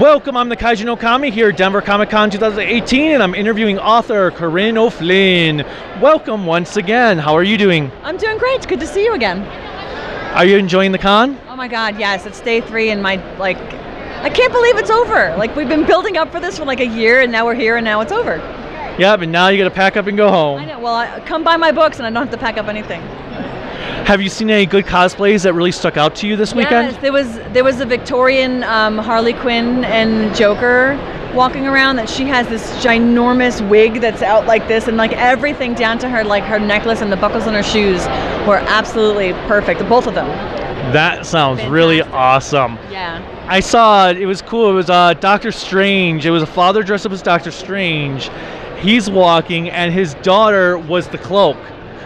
Welcome, I'm the Kaiju no Kami here at Denver Comic Con 2018, and I'm interviewing author Corinne O'Flynn. Welcome once again. How are you doing? I'm doing great. It's good to see you again. Are you enjoying the con? Oh my God, yes. It's day 3 and I can't believe it's over. Like, we've been building up for this for like a year, and now we're here and now it's over. Yeah, but now you gotta pack up and go home. I know. Well, come buy my books and I don't have to pack up anything. Have you seen any good cosplays that really stuck out to you this weekend? Yes, there was a Victorian Harley Quinn and Joker walking around. That she has this ginormous wig that's out like this, and like everything down to her, like her necklace and the buckles on her shoes, were absolutely perfect. Both of them. That sounds Fantastic. Really awesome. Yeah. I saw it. It was cool. It was Doctor Strange. It was a father dressed up as Doctor Strange. He's walking, and his daughter was the cloak.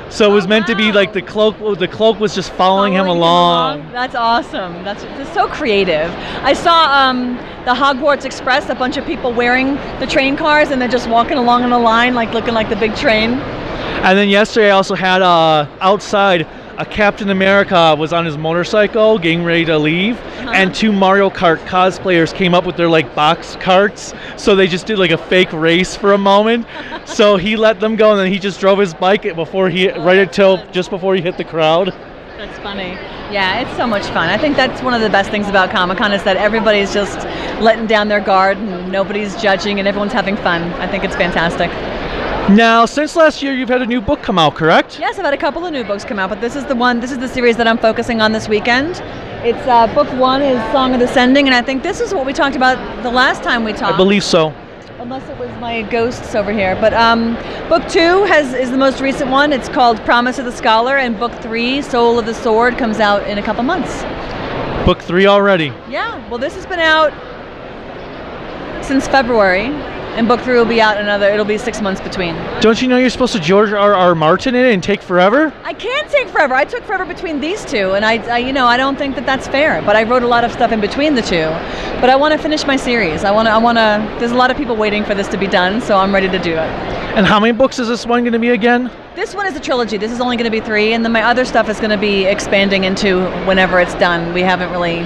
So it was meant to be like the cloak was just following him along. That's awesome. That's so creative. I saw the Hogwarts Express, a bunch of people wearing the train cars, and they're just walking along in a line, like looking like the big train. And then yesterday I also had outside a Captain America was on his motorcycle getting ready to leave, and 2 Mario Kart cosplayers came up with their like box carts, so they just did like a fake race for a moment. So he let them go, and then he just drove his bike just before he hit the crowd. That's funny. Yeah, it's so much fun. I think that's one of the best things about Comic-Con is that everybody's just letting down their guard and nobody's judging and everyone's having fun. I think it's fantastic. Now, since last year, you've had a new book come out, correct? Yes, I've had a couple of new books come out, but this is the series that I'm focusing on this weekend. It's book 1 is Song of the Sending, and I think this is what we talked about the last time we talked. I believe so. Unless it was my ghosts over here. But book 2 is the most recent one. It's called Promise of the Scholar, and book 3, Soul of the Sword, comes out in a couple months. Book 3 already. Yeah, well, this has been out since February. And book 3 will be out it'll be 6 months between. Don't you know you're supposed to George R.R. Martin it and take forever? I can't take forever. I took forever between these two, and I don't think that that's fair. But I wrote a lot of stuff in between the two. But I want to finish my series. There's a lot of people waiting for this to be done, so I'm ready to do it. And how many books is this one going to be again? This one is a trilogy. This is only going to be 3, and then my other stuff is going to be expanding into whenever it's done. We haven't really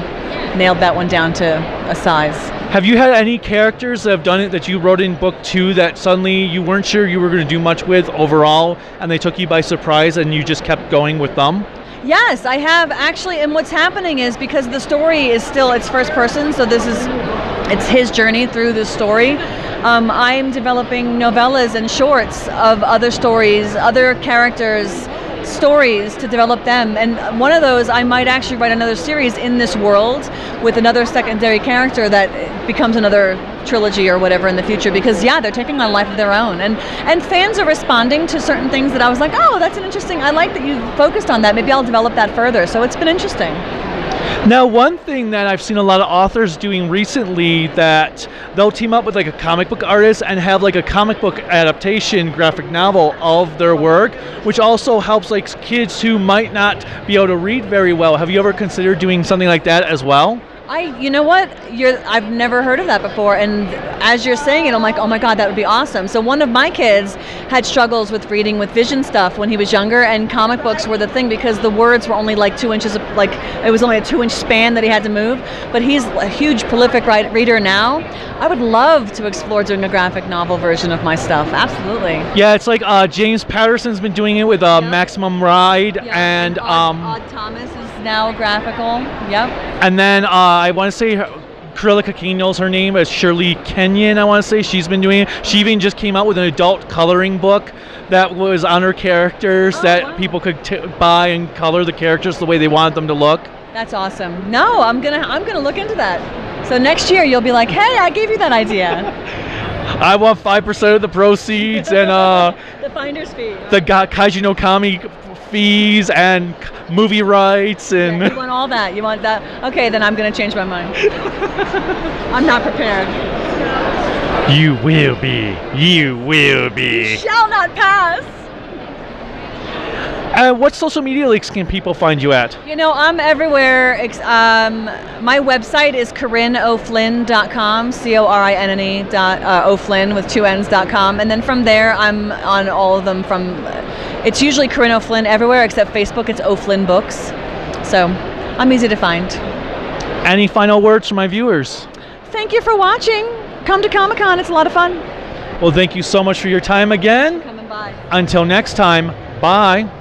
nailed that one down to a size. Have you had any characters that have done it that you wrote in book 2 that suddenly you weren't sure you were going to do much with overall, and they took you by surprise and you just kept going with them? Yes, I have actually, and what's happening is because the story is still, it's first person, so it's his journey through the story. I'm developing novellas and shorts of other stories, other characters' stories to develop them, and one of those I might actually write another series in this world with another secondary character that becomes another trilogy or whatever in the future, because they're taking on a life of their own, and fans are responding to certain things that I was like, oh, that's an interesting, I like that you focused on that, maybe I'll develop that further. So it's been interesting. Now, one thing that I've seen a lot of authors doing recently, that they'll team up with like a comic book artist and have like a comic book adaptation graphic novel of their work, which also helps like kids who might not be able to read very well. Have you ever considered doing something like that as well? You know what? I've never heard of that before, and as you're saying it, I'm like, oh my God, that would be awesome. So one of my kids had struggles with reading with vision stuff when he was younger, and comic books were the thing because the words were only like 2 inches, like it was only a 2-inch span that he had to move. But he's a huge prolific reader now. I would love to explore doing a graphic novel version of my stuff. Absolutely. Yeah, it's like James Patterson's been doing it with Maximum Ride, and Odd Thomas is now graphical. Yep. And then I want to say Corilla Coquino's her name is Shirley Kenyon. I want to say she's been doing it. She even just came out with an adult coloring book that was on her characters that people could buy and color the characters the way they wanted them to look. That's awesome. No, I'm gonna look into that. So next year you'll be like, hey, I gave you that idea. I want 5% of the proceeds and the finder's fee. The Kaiju no Kami fees and movie rights and you want all that. You want that. Okay, then I'm going to change my mind. I'm not prepared. You will be. You will be. You shall not pass. What social media links can people find you at? I'm everywhere. My website is CorinneO'Flynn.com, CORINNE.O'Flynn with 2 N's.com, and then from there I'm on all of them. It's usually Corinne O'Flynn everywhere except Facebook. It's O'Flynn Books, so I'm easy to find. Any final words for my viewers? thank you for watching. Come to Comic-Con. It's a lot of fun. Well, thank you so much for your time again. Coming by. Until next time, bye.